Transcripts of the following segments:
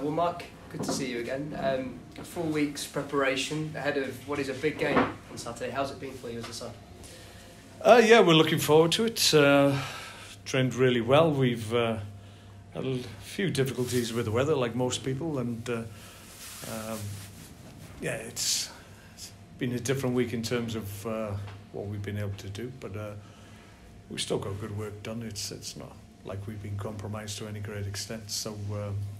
Well, Mark, good to see you again. 4 weeks preparation ahead of what is a big game on Saturday. How's it been for you as a son? Yeah, we're looking forward to it. Trained really well. We've had a few difficulties with the weather, like most people, and yeah, it's been a different week in terms of what we've been able to do, but we've still got good work done. It's not like we've been compromised to any great extent, so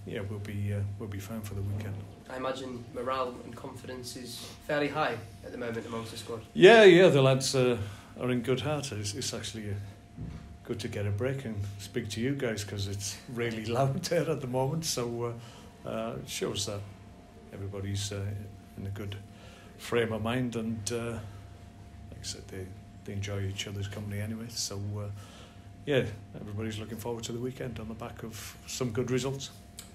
yeah, we'll be fine for the weekend. I imagine morale and confidence is fairly high at the moment amongst the squad. Yeah, the lads are in good heart. It's actually good to get a break and speak to you guys because it's really loud there at the moment, so it shows that everybody's in a good frame of mind, and like I said, they enjoy each other's company anyway, so yeah, everybody's looking forward to the weekend on the back of some good results.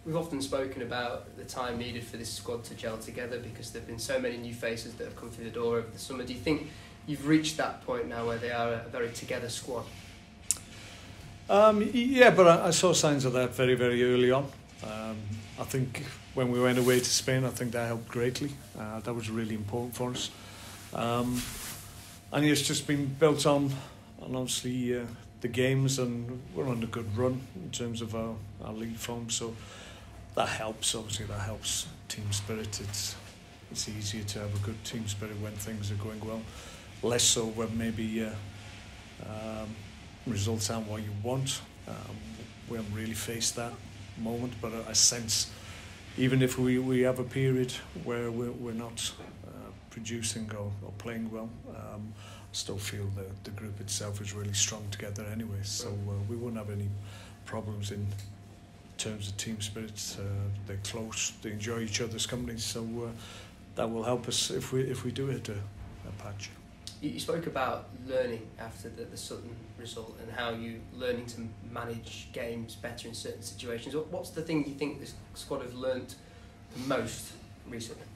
We've often spoken about the time needed for this squad to gel together because there have been so many new faces that have come through the door over the summer. Do you think you've reached that point now where they are a very together squad? Yeah, but I saw signs of that very, very early on. I think when we went away to Spain, I think that helped greatly. That was really important for us. And it's just been built on obviously the games, and we're on a good run in terms of our league form, so that helps. Obviously that helps team spirit. It's easier to have a good team spirit when things are going well, less so when maybe results aren't what you want. We haven't really faced that moment, but I sense even if we have a period where we're not producing or playing well, I still feel that the group itself is really strong together anyway, so we won't have any problems in terms of team spirit. They're close, they enjoy each other's company, so that will help us if we do hit a patch. You spoke about learning after the Sutton result and how you learning to manage games better in certain situations. What's the thing you think this squad have learnt the most recently?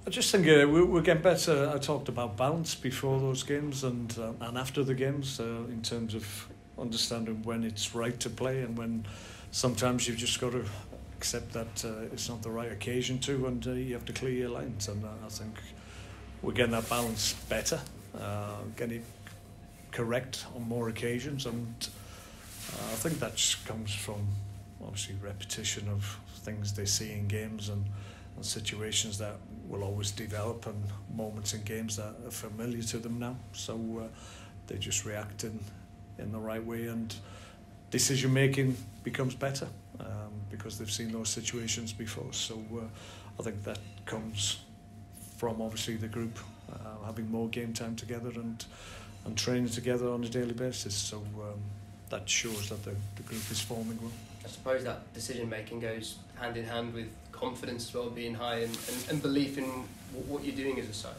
I just think we're getting better. I talked about balance before those games and after the games in terms of understanding when it's right to play and when sometimes you've just got to accept that it's not the right occasion to, and you have to clear your lines. And I think we're getting that balance better, getting it correct on more occasions, and I think that just comes from obviously repetition of things they see in games and situations that will always develop, and moments in games that are familiar to them now, so they just react in the right way, and decision making becomes better because they've seen those situations before. So I think that comes from obviously the group having more game time together and training together on a daily basis, so that shows that the group is forming well. I suppose that decision making goes hand in hand with confidence as well, being high, and belief in what you're doing as a side.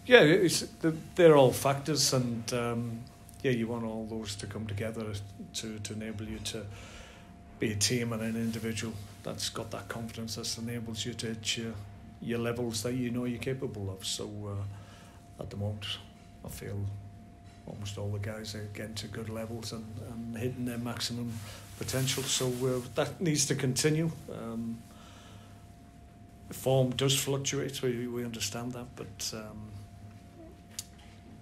Yeah, they're all factors, and yeah, you want all those to come together to enable you to be a team and an individual that's got that confidence that enables you to hit your levels that you know you're capable of. So at the moment, I feel almost all the guys are getting to good levels and hitting their maximum potential. So that needs to continue. The form does fluctuate, we understand that, but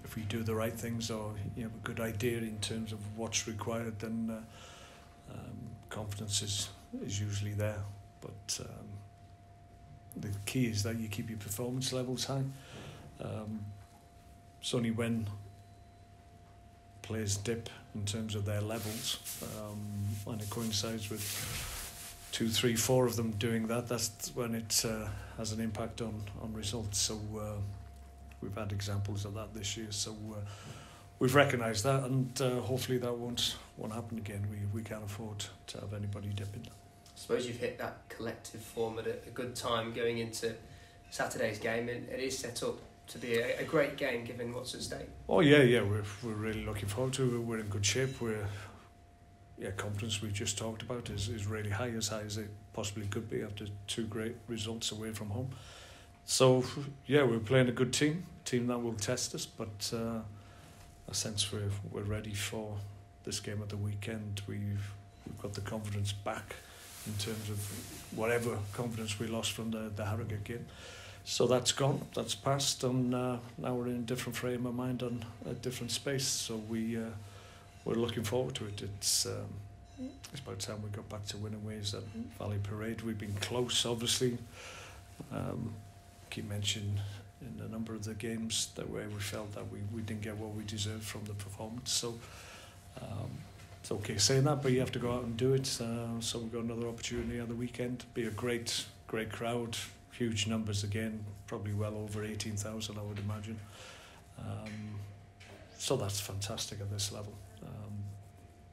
if we do the right things or you have a good idea in terms of what's required, then confidence is usually there. But the key is that you keep your performance levels high. It's only when players dip in terms of their levels, and it coincides with 2, 3, 4 of them doing that's when it has an impact on results. So we've had examples of that this year, so we've recognised that, and hopefully that won't happen again. We can't afford to have anybody dipping. I suppose you've hit that collective form at a good time going into Saturday's game, and it is set up to be a great game given what's at stake. Oh yeah, we're really looking forward to it. We're in good shape. Confidence we've just talked about is really high, as high as it possibly could be after 2 great results away from home. So yeah, we're playing a good team that will test us, but I sense we're ready for this game at the weekend. We've we've got the confidence back in terms of whatever confidence we lost from the Harrogate game. So that's gone, that's passed, and now we're in a different frame of mind and a different space. So we're looking forward to it. It's about time we got back to winning ways at Valley Parade. We've been close, obviously. Keep mentioning in a number of the games that where we felt that we didn't get what we deserved from the performance. So it's okay saying that, but you have to go out and do it. So we've got another opportunity on the weekend. Be a great crowd. Huge numbers again, probably well over 18,000, I would imagine. So that's fantastic at this level.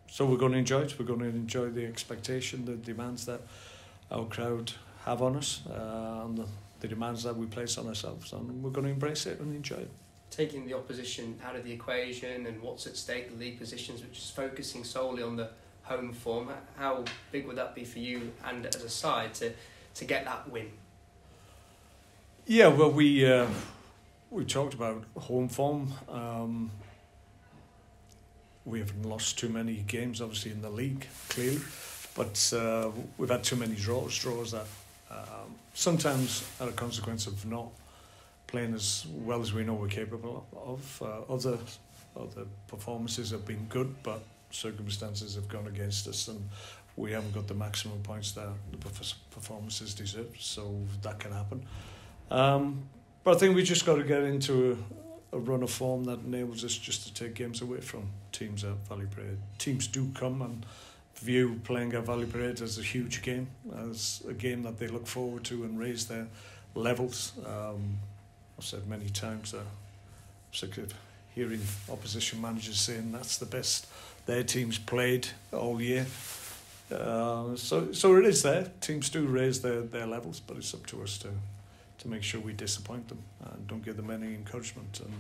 So we're going to enjoy it. We're going to enjoy the expectation, the demands that our crowd have on us, and the demands that we place on ourselves, and we're going to embrace it and enjoy it. Taking the opposition out of the equation and what's at stake, the league positions, which is focusing solely on the home form, how big would that be for you and as a side to get that win? Yeah, well, we talked about home form. We haven't lost too many games, obviously, in the league, clearly, but we've had too many draws that sometimes are a consequence of not playing as well as we know we're capable of. Other performances have been good, but circumstances have gone against us, and we haven't got the maximum points that the performances deserve, so that can happen. But I think we just got to get into a run of form that enables us just to take games away from teams at Valley Parade. Teams do come and view playing at Valley Parade as a huge game, as a game that they look forward to and raise their levels. I've said many times that I'm sick of hearing opposition managers saying that's the best their team's played all year. So it is there. Teams do raise their levels, but it's up to us to make sure we disappoint them and don't give them any encouragement. And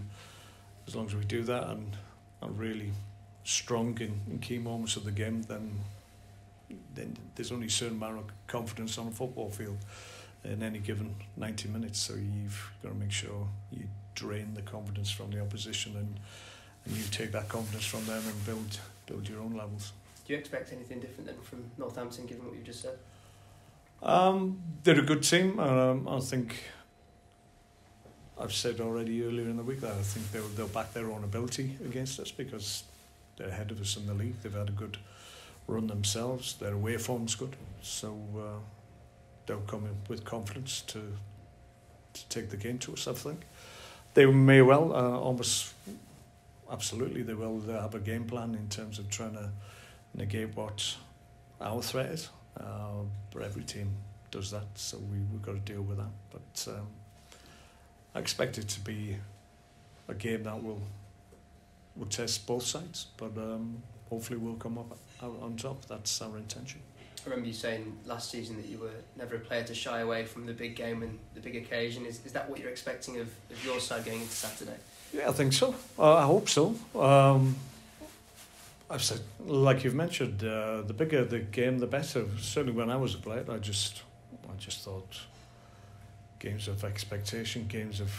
as long as we do that and are really strong in key moments of the game, then there's only a certain amount of confidence on a football field in any given 90 minutes. So you've got to make sure you drain the confidence from the opposition and you take that confidence from them and build your own levels. Do you expect anything different then from Northampton, given what you've just said? They're a good team. I think I've said already earlier in the week that I think they'll back their own ability against us because they're ahead of us in the league. They've had a good run themselves. Their away form's good, so they'll come in with confidence to take the game to us. I think they may well, almost absolutely, they will have a game plan in terms of trying to negate what our threat is. But every team does that, so we've got to deal with that. But I expect it to be a game that will test both sides, but hopefully we'll come up out on top. That's our intention. I remember you saying last season that you were never a player to shy away from the big game and the big occasion. Is that what you're expecting of your side going into Saturday? Yeah, I think so. I hope so. I've said, like you've mentioned, the bigger the game, the better. Certainly when I was a player, I just thought games of expectation, games of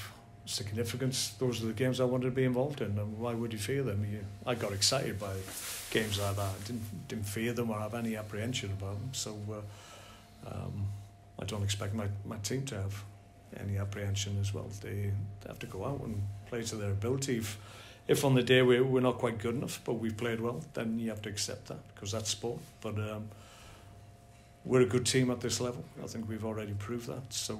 significance, those are the games I wanted to be involved in. And why would you fear them? I got excited by games like that. I didn't fear them or have any apprehension about them. So I don't expect my team to have any apprehension as well. They have to go out and play to their ability. If on the day we're not quite good enough, but we've played well, then you have to accept that because that's sport. But we're a good team at this level. I think we've already proved that. So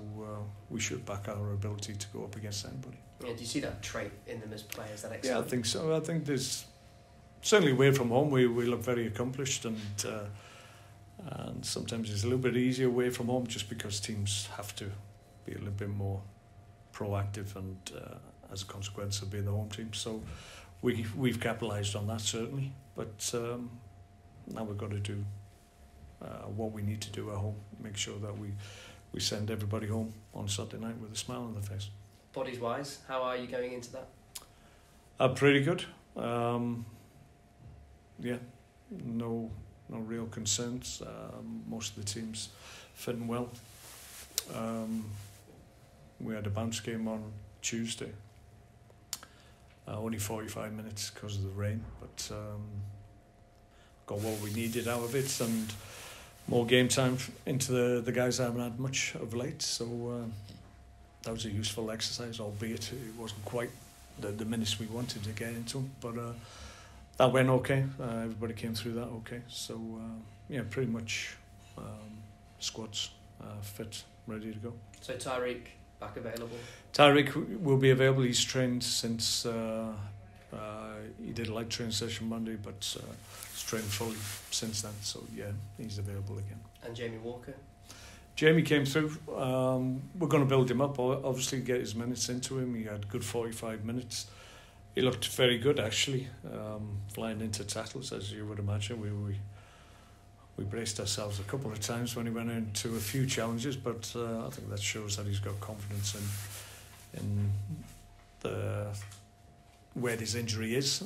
we should back our ability to go up against anybody. Yeah, do you see that trait in them as players? That yeah, I think so. I think there's certainly away from home we look very accomplished, and sometimes it's a little bit easier away from home just because teams have to be a little bit more proactive and. As a consequence of being the home team. So we've capitalised on that, certainly. But now we've got to do what we need to do at home, make sure that we send everybody home on Saturday night with a smile on their face. Bodies-wise, how are you going into that? Pretty good. Yeah, no real concerns. Most of the teams fitting well. We had a bounce game on Tuesday. Only 45 minutes because of the rain, but got what we needed out of it, and more game time into the guys I haven't had much of late. So that was a useful exercise, albeit it wasn't quite the minutes we wanted to get into them. But that went okay. Everybody came through that okay. So yeah, pretty much squad's fit, ready to go. So Tyreek back available? Tyreek will be available. He's trained since he did a light training session Monday, but he's trained fully since then. So yeah, he's available again. And Jamie Walker? Jamie came through. We're going to build him up, obviously get his minutes into him. He had good 45 minutes. He looked very good actually, flying into tackles, as you would imagine. We braced ourselves a couple of times when he went into a few challenges, but I think that shows that he's got confidence in where his injury is.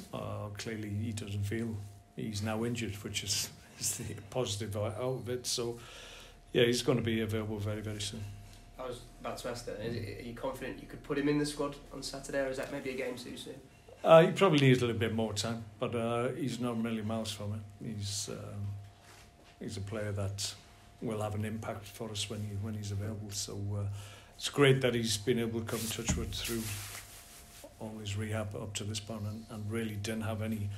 Clearly he doesn't feel he's now injured, which is the positive out of it. So yeah, he's going to be available very, very soon. I was about to ask that. Are you confident you could put him in the squad on Saturday, or is that maybe a game too soon? He probably needs a little bit more time, but he's not a million miles from it. He's a player that will have an impact for us when he's available. So it's great that he's been able to come touch wood through all his rehab up to this point and really didn't have any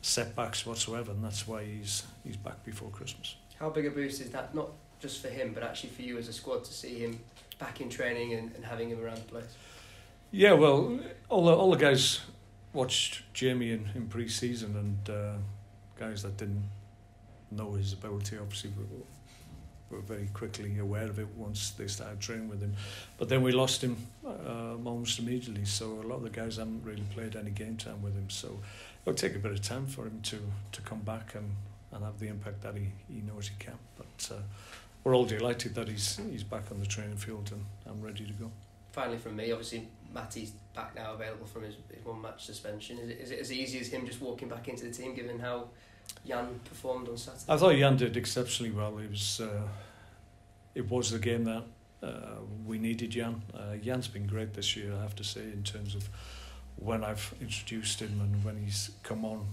setbacks whatsoever, and that's why he's back before Christmas. How big a boost is that, not just for him, but actually for you as a squad, to see him back in training and having him around the place? Yeah, well, all the guys watched Jamie in pre-season, and guys that didn't know his ability obviously were very quickly aware of it once they started training with him. But then we lost him almost immediately, so a lot of the guys haven't really played any game time with him. So it'll take a bit of time for him to come back and have the impact that he knows he can. But we're all delighted that he's back on the training field and ready to go. Finally from me, obviously Matty's back now, available from his one match suspension. Is it as easy as him just walking back into the team, given how Jan performed on Saturday? I thought Jan did exceptionally well. It was the game that we needed Jan. Jan's been great this year, I have to say, in terms of when I've introduced him and when he's come on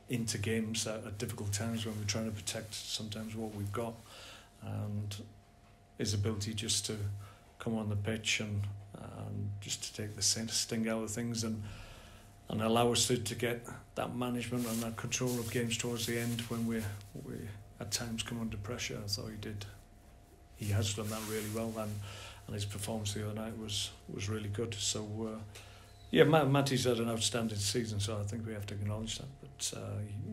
into games at difficult times when we're trying to protect sometimes what we've got, and his ability just to come on the pitch and just to take the sting out of things and allow us to get that management and that control of games towards the end when we at times come under pressure. I thought he has done that really well, and his performance the other night was really good. So yeah, Matty's had an outstanding season, so I think we have to acknowledge that. But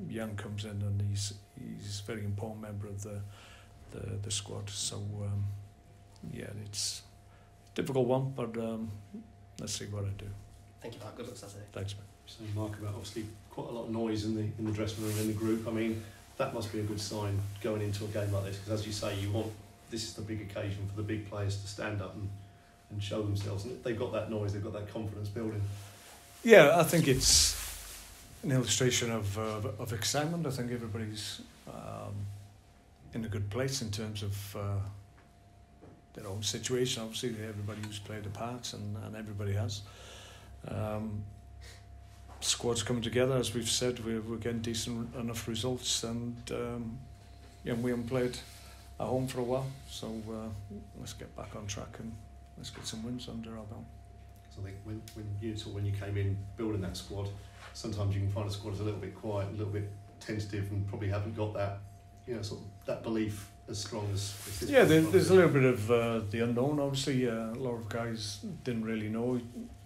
Jan comes in and he's a very important member of the squad. So yeah, it's a difficult one, but let's see what I do. Thank you, Mark. Good luck Saturday. Thanks, man. So Mark, about obviously quite a lot of noise in the dressing room, in the group. I mean, that must be a good sign going into a game like this, because as you say, this is the big occasion for the big players to stand up and show themselves. And they've got that noise, they've got that confidence building. Yeah, I think it's an illustration of excitement. I think everybody's in a good place in terms of their own situation. Obviously, everybody who's played a part, and everybody has. Squad's coming together, as we've said. We're getting decent enough results, and we haven't played at home for a while, so let's get back on track and let's get some wins under our belt. So I think when you came in building that squad, sometimes you can find a squad is a little bit quiet, a little bit tentative, and probably haven't got that, sort of that belief as strong as this. Yeah, there's a little bit of the unknown. Obviously, a lot of guys didn't really know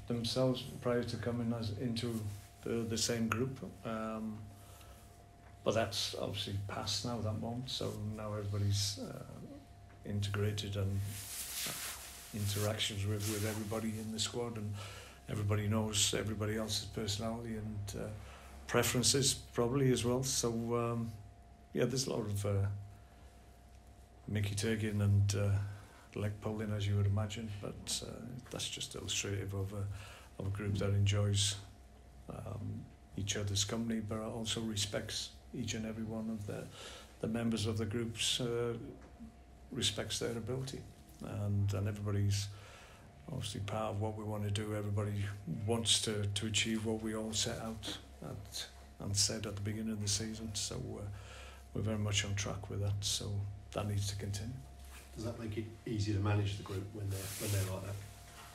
themselves prior to coming into the same group, but that's obviously past now, that moment. So now everybody's integrated and interactions with everybody in the squad, and everybody knows everybody else's personality and preferences probably as well. So yeah, there's a lot of Mickey taking and leg pulling, as you would imagine, but that's just illustrative of a group that enjoys each other's company, but also respects each and every one of the members of the groups, respects their ability, and everybody's obviously part of what we want to do. Everybody wants to achieve what we all set out and said at the beginning of the season. So we're very much on track with that. So that needs to continue. Does that make it easier to manage the group when they're like that?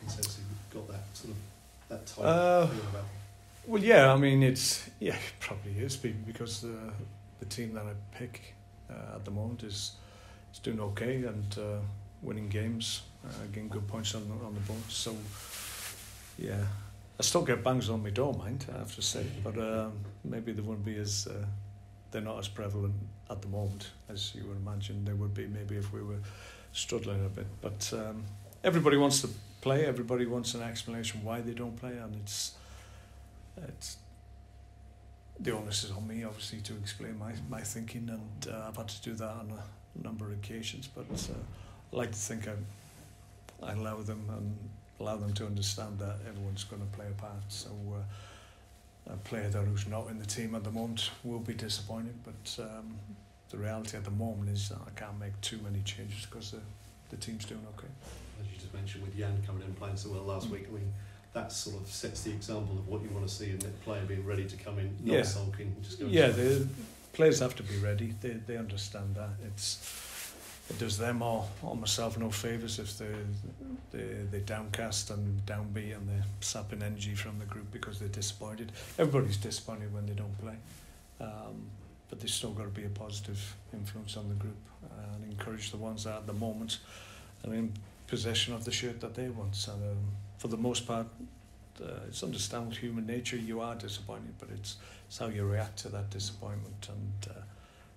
In the sense you've got that sort of that type feeling about. Well, yeah, I mean, it probably is because the team that I pick at the moment is doing okay and winning games, getting good points on the board. So, yeah, I still get bangs on my door, mind, I have to say, but maybe they wouldn't be as they're not as prevalent at the moment as you would imagine they would be maybe if we were struggling a bit. But everybody wants to play. Everybody wants an explanation why they don't play, and it's the onus is on me, obviously, to explain my thinking, and I've had to do that on a number of occasions. But I like to think I allow them to understand that everyone's going to play a part. So a player that who's not in the team at the moment will be disappointed. But the reality at the moment is that I can't make too many changes because the team's doing okay. As you just mentioned, with Jan coming in and playing so well last week, I mean, that sort of sets the example of what you want to see in the player being ready to come in, not sulking, just going. Yeah, the players have to be ready. They understand that. It does them or myself no favours if they're downcast and downbeat and they're sapping energy from the group because they're disappointed. Everybody's disappointed when they don't play, but there's still got to be a positive influence on the group and encourage the ones that at the moment are in possession of the shirt that they want. And for the most part, it's understandable human nature. You are disappointed, but it's how you react to that disappointment. And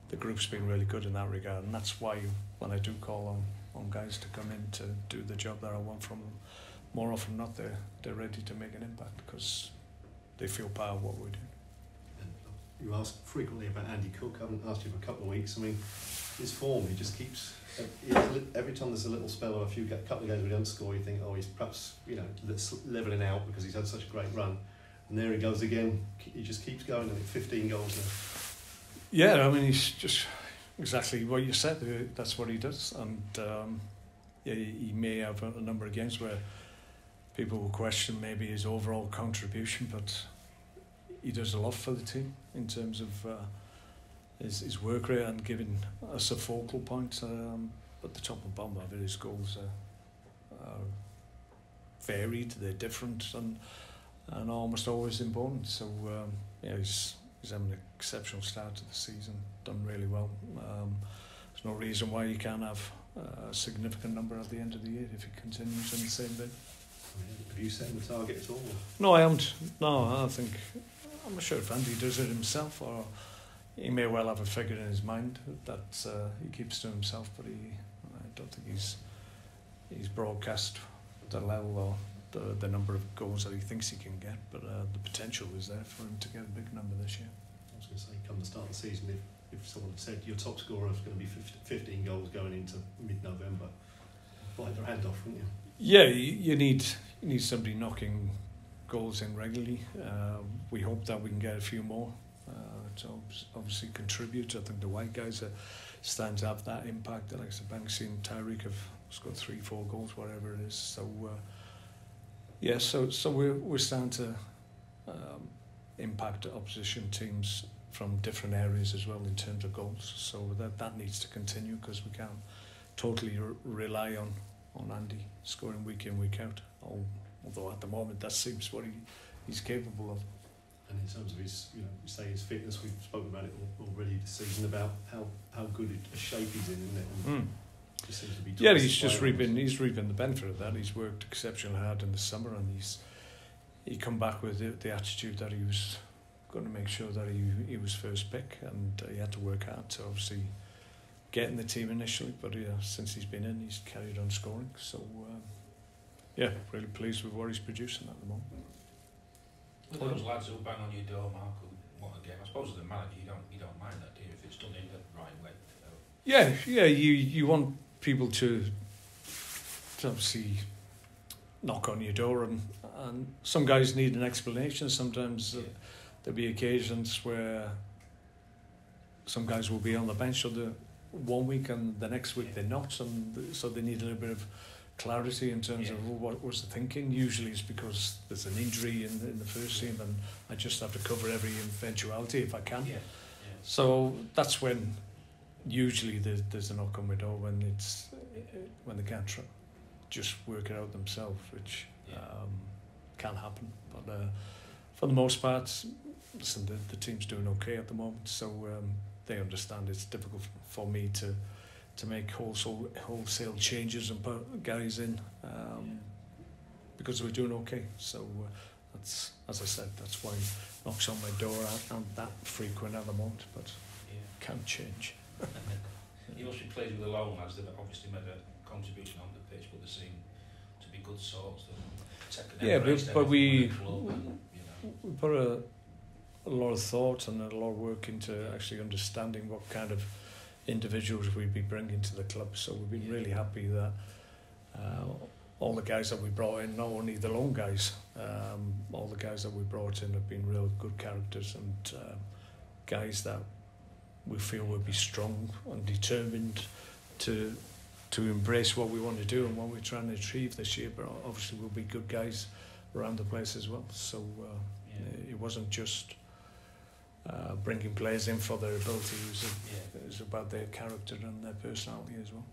the group's been really good in that regard, and that's why when I do call on guys to come in to do the job that I want from them, more often than not they're ready to make an impact because they feel part of what we're doing. You ask frequently about Andy Cook. I haven't asked you for a couple of weeks. I mean, his form, he just keeps. Every time there's a little spell or couple of games where he doesn't score, you think, oh, he's perhaps levelling out because he's had such a great run, and there he goes again. He just keeps going, and 15 goals now. Yeah, I mean, he's just exactly what you said. That's what he does, and he may have a number of games where people will question maybe his overall contribution, but he does a lot for the team in terms of his work rate and giving us a focal point. But the top and bottom of it, his goals are varied, they're different, and almost always important. So he's having an exceptional start to the season, done really well. There's no reason why you can't have a significant number at the end of the year if he continues in the same vein. Have you set him a target at all? No, I haven't. No, I'm not sure if Andy does it himself, or he may well have a figure in his mind that he keeps to himself, but I don't think he's broadcast the level or the number of goals that he thinks he can get, but the potential is there for him to get a big number this year. I was going to say, come the start of the season, if someone had said your top scorer is going to be 15 goals going into mid-November, bite their hand off, wouldn't you? Yeah, you need somebody knocking goals in regularly. We hope that we can get a few more to obviously contribute. I think the white guys are starting to have that impact. Like Banksy and Tyreek have scored 3-4 goals, whatever it is. So so we're starting to impact opposition teams from different areas as well in terms of goals. So that needs to continue because we can't totally rely on Andy scoring week in, week out. Although at the moment that seems what he's capable of. And in terms of his, you say his fitness, we've spoken about it already this season about how good a shape he's in, isn't it? And just seems to be he's reaping the benefit of that. He's worked exceptionally hard in the summer, and he come back with the attitude that he was going to make sure that he was first pick, and he had to work hard to obviously get in the team initially, but since he's been in, he's carried on scoring. So really pleased with what he's producing at the moment. With those lads who bang on your door, Mark, who want a game, I suppose as a manager you don't mind that, do you, if it's done in the right way? You want people to obviously knock on your door, and some guys need an explanation. Sometimes there'll be occasions where some guys will be on the bench one week and the next week they're not, and so they need a little bit of clarity in terms of what was the thinking. Usually it's because there's an injury in the first team and I just have to cover every eventuality if I can. Yeah. So that's when usually there's a knock on my door when they can't just work it out themselves, which can happen. But for the most part, listen, the team's doing okay at the moment, so they understand it's difficult for me to make wholesale changes and put guys in because we're doing okay. So that's, as I said, that's why it knocks on my door aren't that frequent at the moment, but can change. You must be pleased with the loan lads. They've obviously made a contribution on the pitch, but they seem to be good sorts. But we put a lot of thought and a lot of work into actually understanding what kind of individuals we'd be bringing to the club. So we've been really happy that all the guys that we brought in, not only the loan guys, all the guys that we brought in have been real good characters and guys that we feel will be strong and determined to embrace what we want to do and what we're trying to achieve this year. But obviously we'll be good guys around the place as well. So it wasn't just bringing players in for their ability. It was about their character and their personality as well.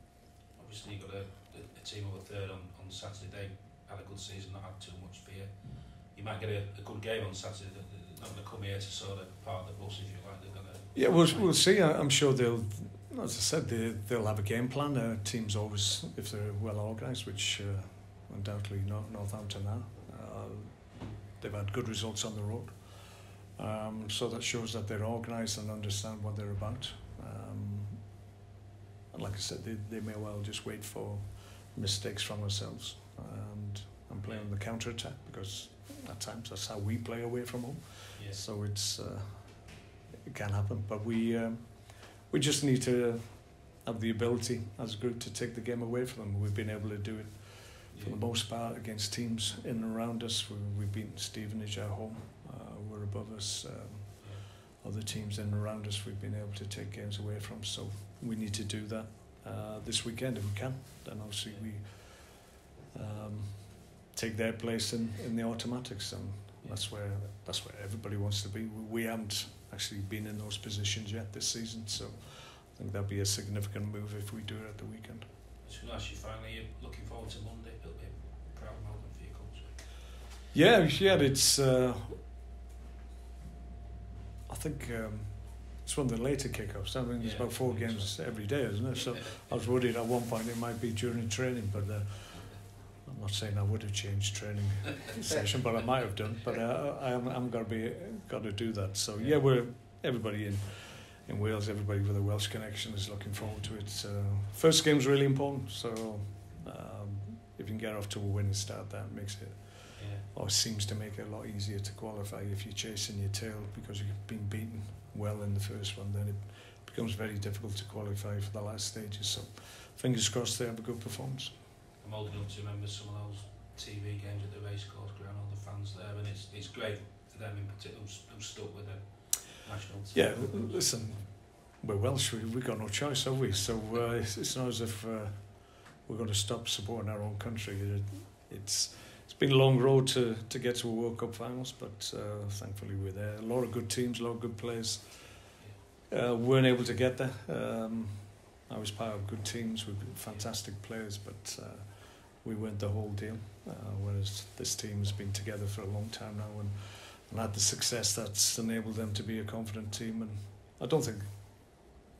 Obviously, you've got a team of a third on Saturday. They had a good season, not had too much fear. You might get a good game on Saturday. They're not going to come here to sort of part of the bus, if you like. They're going to. Yeah, we'll see. I'm sure they'll. As I said, they'll have a game plan. Their teams always, if they're well organised, which undoubtedly Northampton are. They've had good results on the road. So that shows that they're organised and understand what they're about. And like I said, they may well just wait for mistakes from ourselves and play on the counter-attack, because at times that's how we play away from home. Yeah. So it can happen, but we just need to have the ability as a group to take the game away from them. We've been able to do it for the most part against teams in and around us. We've beaten Stevenage at home. We're above us. Other teams in and around us we've been able to take games away from. So we need to do that this weekend if we can. Then obviously we take their place in the automatics, and that's where everybody wants to be. We haven't actually been in those positions yet this season, so I think that'll be a significant move if we do it at the weekend. It's nice you finally looking forward to Monday. It'll be a proud moment for your coach. Yeah, it's. I think it's one of the later kickoffs. I mean, there's about 4 games every day, isn't it? So I was worried at one point it might be during training, but I'm not saying I would have changed training session, but I might have done. But I'm got to do that. So everybody in Wales, everybody with a Welsh connection is looking forward to it. First game's really important. So if you can get off to a winning start, that makes it. Or seems to make it a lot easier to qualify. If you're chasing your tail because you've been beaten well in the first one, then it becomes very difficult to qualify for the last stages. So fingers crossed they have a good performance. I'm old enough to remember some of those TV games at the racecourse ground, all the fans there, and it's great for them in particular who's stuck with the national team. Yeah, listen, we're Welsh, we've got no choice, have we? So it's not as if we're going to stop supporting our own country. It's been a long road to get to a World Cup finals, but thankfully we're there. A lot of good teams, a lot of good players. Weren't able to get there. I was part of good teams with fantastic players, but we weren't the whole deal. Whereas this team has been together for a long time now and had the success that's enabled them to be a confident team. And I don't think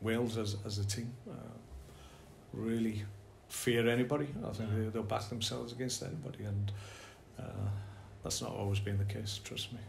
Wales as a team really fear anybody. I think they'll back themselves against anybody, and that's not always been the case, trust me.